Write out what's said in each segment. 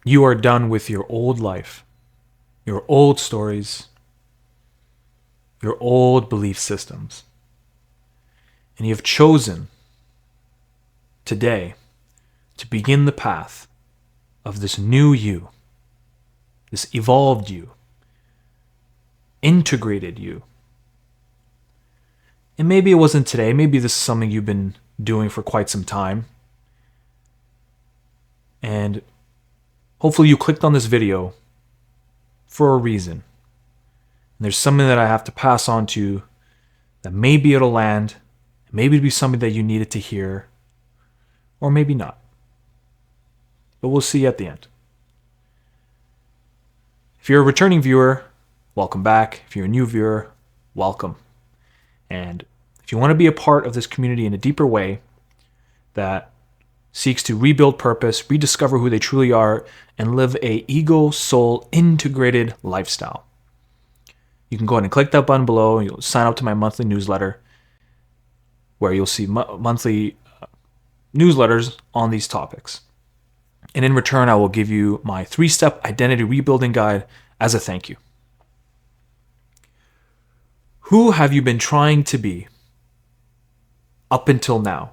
You are done with your old life, your old stories, your old belief systems. And you have chosen today to begin the path of this new you, this evolved you, integrated you. And maybe it wasn't today, maybe this is something you've been doing for quite some time. And hopefully you clicked on this video for a reason. And there's something that I have to pass on to you that maybe it'll land, maybe it'll be something that you needed to hear, or maybe not. But we'll see at the end. If you're a returning viewer, welcome back. If you're a new viewer, welcome. And if you want to be a part of this community in a deeper way that seeks to rebuild purpose, rediscover who they truly are, and live a ego-soul integrated lifestyle, you can go ahead and click that button below. You'll sign up to my monthly newsletter where you'll see monthly newsletters on these topics. And in return, I will give you my 3-step identity rebuilding guide as a thank you. Who have you been trying to be up until now?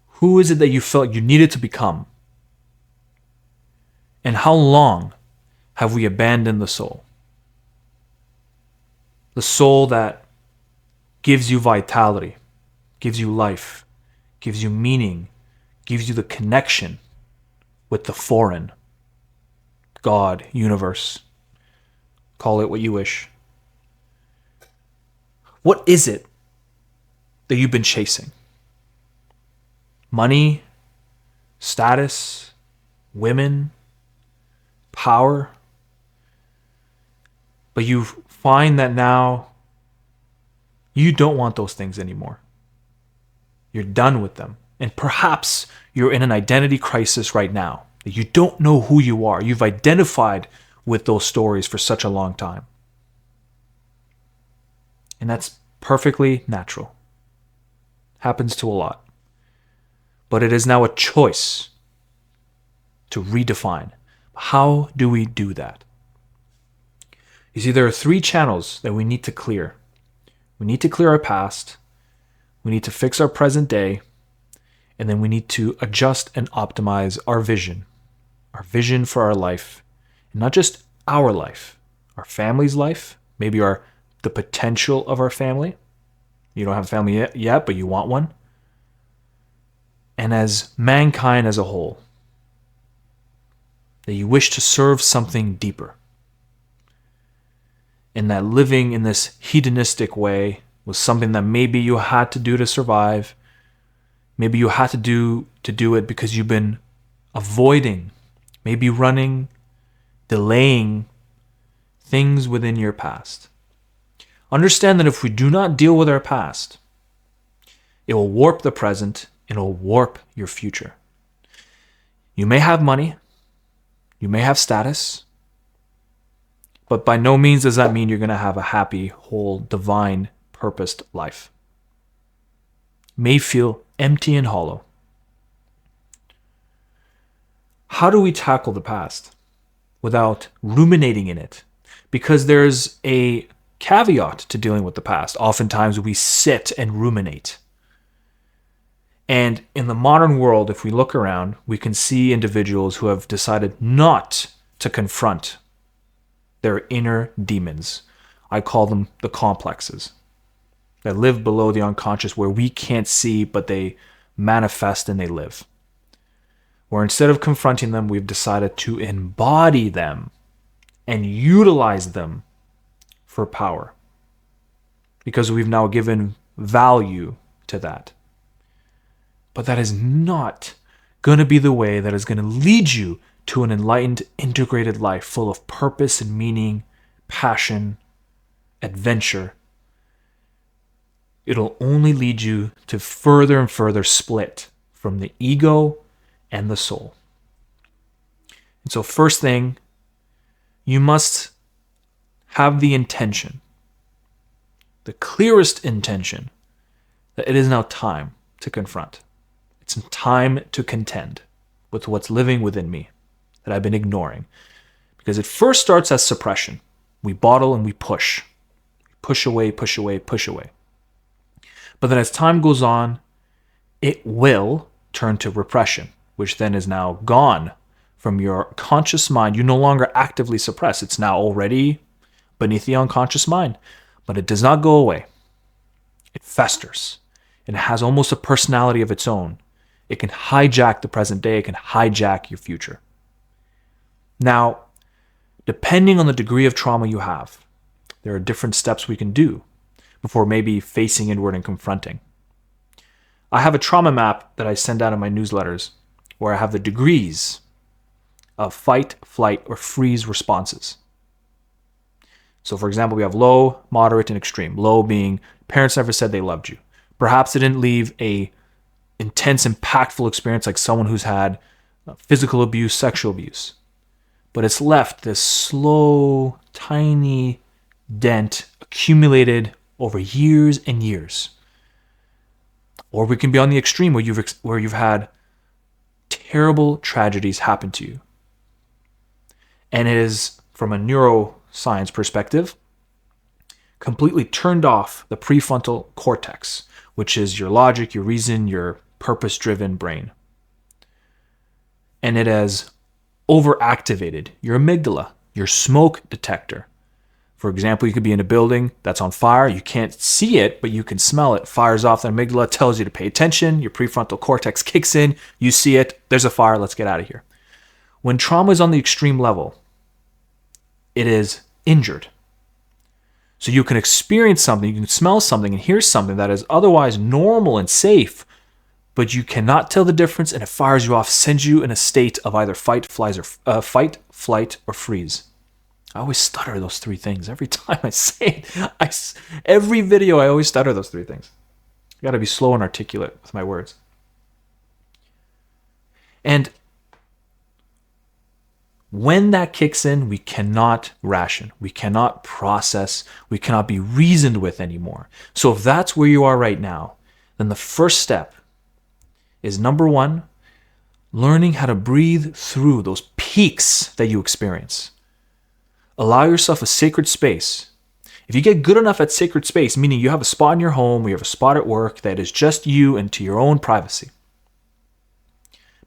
Who is it that you felt you needed to become? And how long have we abandoned the soul? The soul that gives you vitality, gives you life, gives you meaning, gives you the connection with the foreign, God, universe. Call it what you wish. What is it that you've been chasing? Money, status, women, power. But you find that now you don't want those things anymore. You're done with them. And perhaps you're in an identity crisis right now. You don't know who you are. You've identified with those stories for such a long time. And that's perfectly natural. Happens to a lot. But it is now a choice to redefine. How do we do that? You see, there are 3 channels that we need to clear. We need to clear our past. We need to fix our present day. And then we need to adjust and optimize our vision for our life. And not just our life, our family's life, maybe the potential of our family. You don't have a family yet, but you want one. And as mankind as a whole, that you wish to serve something deeper. And that living in this hedonistic way was something that maybe you had to do to survive. Maybe you had to do it because you've been avoiding, maybe running, delaying things within your past. Understand that if we do not deal with our past, it will warp the present, it will warp your future. You may have money, you may have status, but by no means does that mean you're going to have a happy, whole, divine, purposed life. It may feel empty and hollow. How do we tackle the past without ruminating in it? Because there's a caveat to dealing with the past. Oftentimes we sit and ruminate. And in the modern world, if we look around, we can see individuals who have decided not to confront their inner demons. I call them the complexes that live below the unconscious, where we can't see, but they manifest and they live. Where instead of confronting them, we've decided to embody them and utilize them for power. Because we've now given value to that. But that is not going to be the way that is going to lead you to an enlightened, integrated life full of purpose and meaning, passion, adventure. It'll only lead you to further and further split from the ego and the soul. And so first thing, you must have the intention, the clearest intention, that it is now time to confront. It's time to contend. with what's living within me that I've been ignoring. Because it first starts as suppression. We bottle and we push. Push away, push away, push away. But then as time goes on, it will turn to repression, which then is now gone from your conscious mind. You no longer actively suppress. It's now already beneath the unconscious mind. But it does not go away. It festers. It has almost a personality of its own. It can hijack the present day. It can hijack your future. Now, depending on the degree of trauma you have, there are different steps we can do before maybe facing inward and confronting. I have a trauma map that I send out in my newsletters where I have the degrees of fight, flight, or freeze responses. So for example, we have low, moderate, and extreme. Low being parents never said they loved you. Perhaps they didn't leave a intense, impactful experience like someone who's had physical abuse, sexual abuse. But it's left this slow, tiny dent accumulated over years and years. Or we can be on the extreme where you've had terrible tragedies happen to you. And it is, from a neuroscience perspective, completely turned off the prefrontal cortex, which is your logic, your reason, your purpose-driven brain. And it has overactivated your amygdala, your smoke detector. For example, you could be in a building that's on fire. You can't see it, but you can smell it. Fires off, the amygdala tells you to pay attention. Your prefrontal cortex kicks in. You see it. There's a fire. Let's get out of here. When trauma is on the extreme level, it is injured. So you can experience something, you can smell something and hear something that is otherwise normal and safe, but you cannot tell the difference, and it fires you off, sends you in a state of either fight, flight, or freeze. I always stutter those three things every time I say it. Every video, I always stutter those three things. I got to be slow and articulate with my words. And when that kicks in, we cannot ration. We cannot process. We cannot be reasoned with anymore. So if that's where you are right now, then the first step is, number one, learning how to breathe through those peaks that you experience. Allow yourself a sacred space. If you get good enough at sacred space, meaning you have a spot in your home or you have a spot at work that is just you and to your own privacy.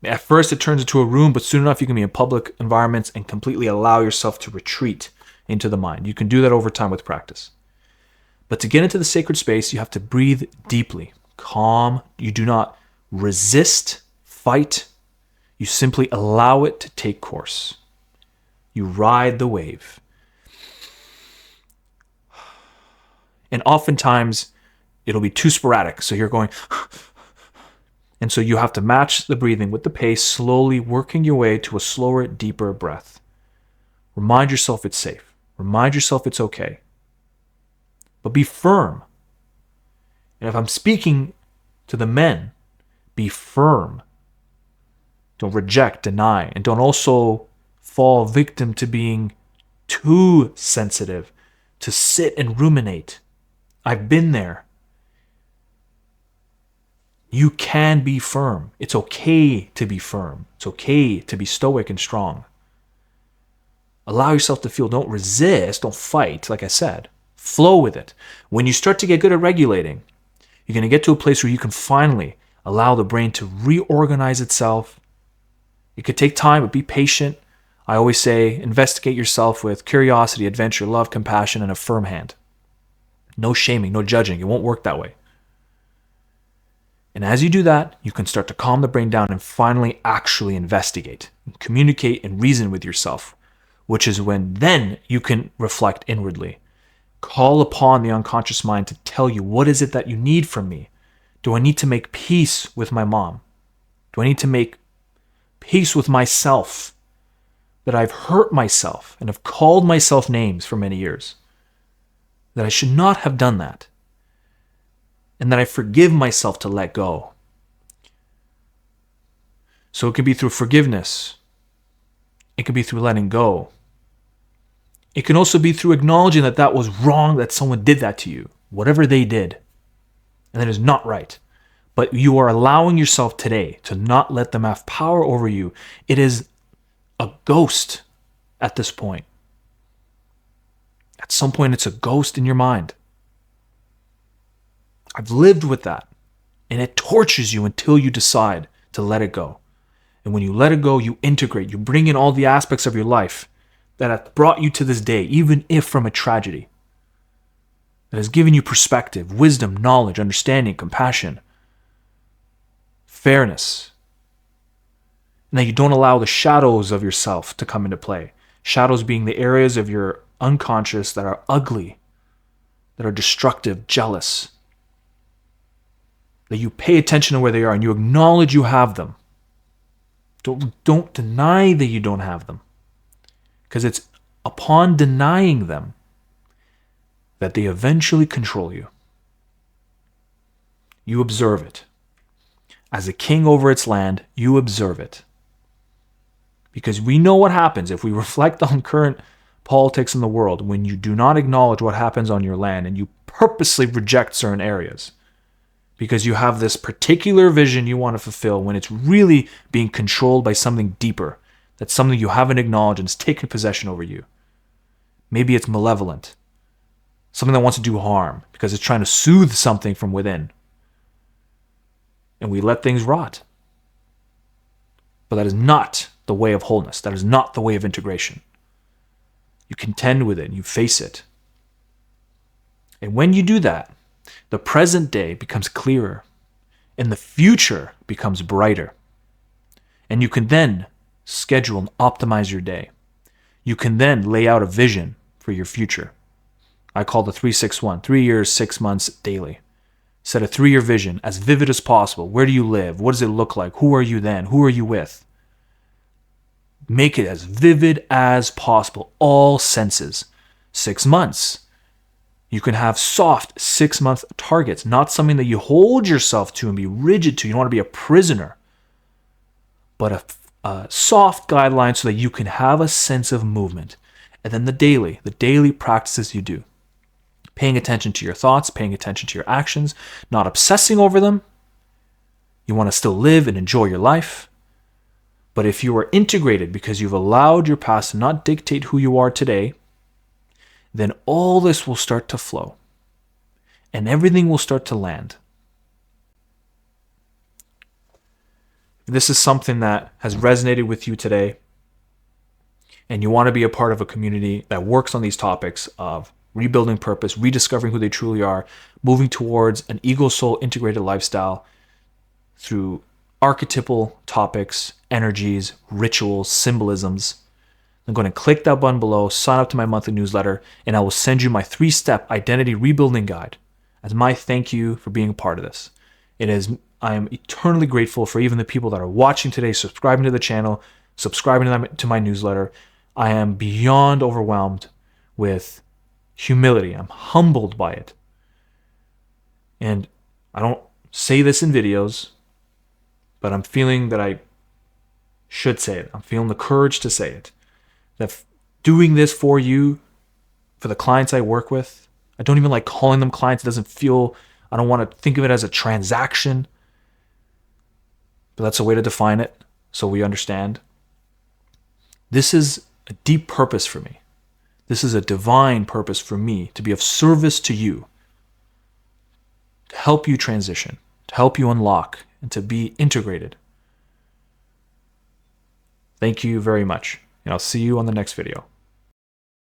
At first it turns into a room, but soon enough you can be in public environments and completely allow yourself to retreat into the mind. You can do that over time with practice. But to get into the sacred space, you have to breathe deeply, calm. You do not resist, fight. You simply allow it to take course. You ride the wave. And oftentimes it'll be too sporadic. So you're going, and so you have to match the breathing with the pace, slowly working your way to a slower, deeper breath. Remind yourself it's safe. Remind yourself it's okay. But be firm. And if I'm speaking to the men, be firm. Don't reject, deny, and don't also fall victim to being too sensitive, to sit and ruminate. I've been there. You can be firm. It's okay to be firm. It's okay to be stoic and strong. Allow yourself to feel. Don't resist. Don't fight, like I said. Flow with it. When you start to get good at regulating, you're going to get to a place where you can finally allow the brain to reorganize itself. It could take time, but be patient. I always say, investigate yourself with curiosity, adventure, love, compassion, and a firm hand. No shaming, no judging. It won't work that way. And as you do that, you can start to calm the brain down and finally actually investigate, and communicate and reason with yourself, which is when then you can reflect inwardly. Call upon the unconscious mind to tell you, what is it that you need from me? Do I need to make peace with my mom? Do I need to make peace with myself? That I've hurt myself and have called myself names for many years. That I should not have done that. And that I forgive myself to let go. So it can be through forgiveness. It can be through letting go. It can also be through acknowledging that that was wrong, that someone did that to you, whatever they did, and that is not right. but you are allowing yourself today to not let them have power over you. It is a ghost at this point. At some point, it's a ghost in your mind. I've lived with that, and it tortures you until you decide to let it go. And when you let it go, you integrate, you bring in all the aspects of your life that have brought you to this day, even if from a tragedy, that has given you perspective, wisdom, knowledge, understanding, compassion, fairness. And that you don't allow the shadows of yourself to come into play. Shadows being the areas of your unconscious that are ugly, that are destructive, jealous. That you pay attention to where they are and you acknowledge you have them. Don't deny that you don't have them. Because it's upon denying them that they eventually control you. You observe it. As a king over its land, you observe it. Because we know what happens if we reflect on current politics in the world when you do not acknowledge what happens on your land and you purposely reject certain areas. Because you have this particular vision you want to fulfill when it's really being controlled by something deeper. That's something you haven't acknowledged and it's taken possession over you. Maybe it's malevolent. Something that wants to do harm because it's trying to soothe something from within. And we let things rot. But that is not the way of wholeness. That is not the way of integration. You contend with it and you face it. And when you do that, the present day becomes clearer and the future becomes brighter. And you can then schedule and optimize your day. You can then lay out a vision for your future. I call the 3-6-1, 3 years, 6 months daily. Set a 3-year vision as vivid as possible. Where do you live? What does it look like? Who are you then? Who are you with? Make it as vivid as possible. All senses. 6 months. You can have soft 6-month targets, not something that you hold yourself to and be rigid to. You don't want to be a prisoner. But a soft guideline so that you can have a sense of movement. And then the daily practices you do. Paying attention to your thoughts, paying attention to your actions, not obsessing over them. You want to still live and enjoy your life. But if you are integrated because you've allowed your past to not dictate who you are today, then all this will start to flow. And everything will start to land. If this is something that has resonated with you today, and you want to be a part of a community that works on these topics of rebuilding purpose, rediscovering who they truly are, moving towards an ego-soul integrated lifestyle through archetypal topics, energies, rituals, symbolisms, then go ahead and click that button below, sign up to my monthly newsletter, and I will send you my 3-step identity rebuilding guide as my thank you for being a part of this. I am eternally grateful for even the people that are watching today, subscribing to the channel, subscribing to my newsletter. I am beyond overwhelmed with humility. I'm humbled by it. And I don't say this in videos, but I'm feeling that I should say it. I'm feeling the courage to say it. That doing this for you, for the clients I work with, I don't even like calling them clients. It doesn't feel, I don't want to think of it as a transaction. But that's a way to define it so we understand. This is a deep purpose for me. This is a divine purpose for me to be of service to you, to help you transition, to help you unlock, and to be integrated. Thank you very much, and I'll see you on the next video.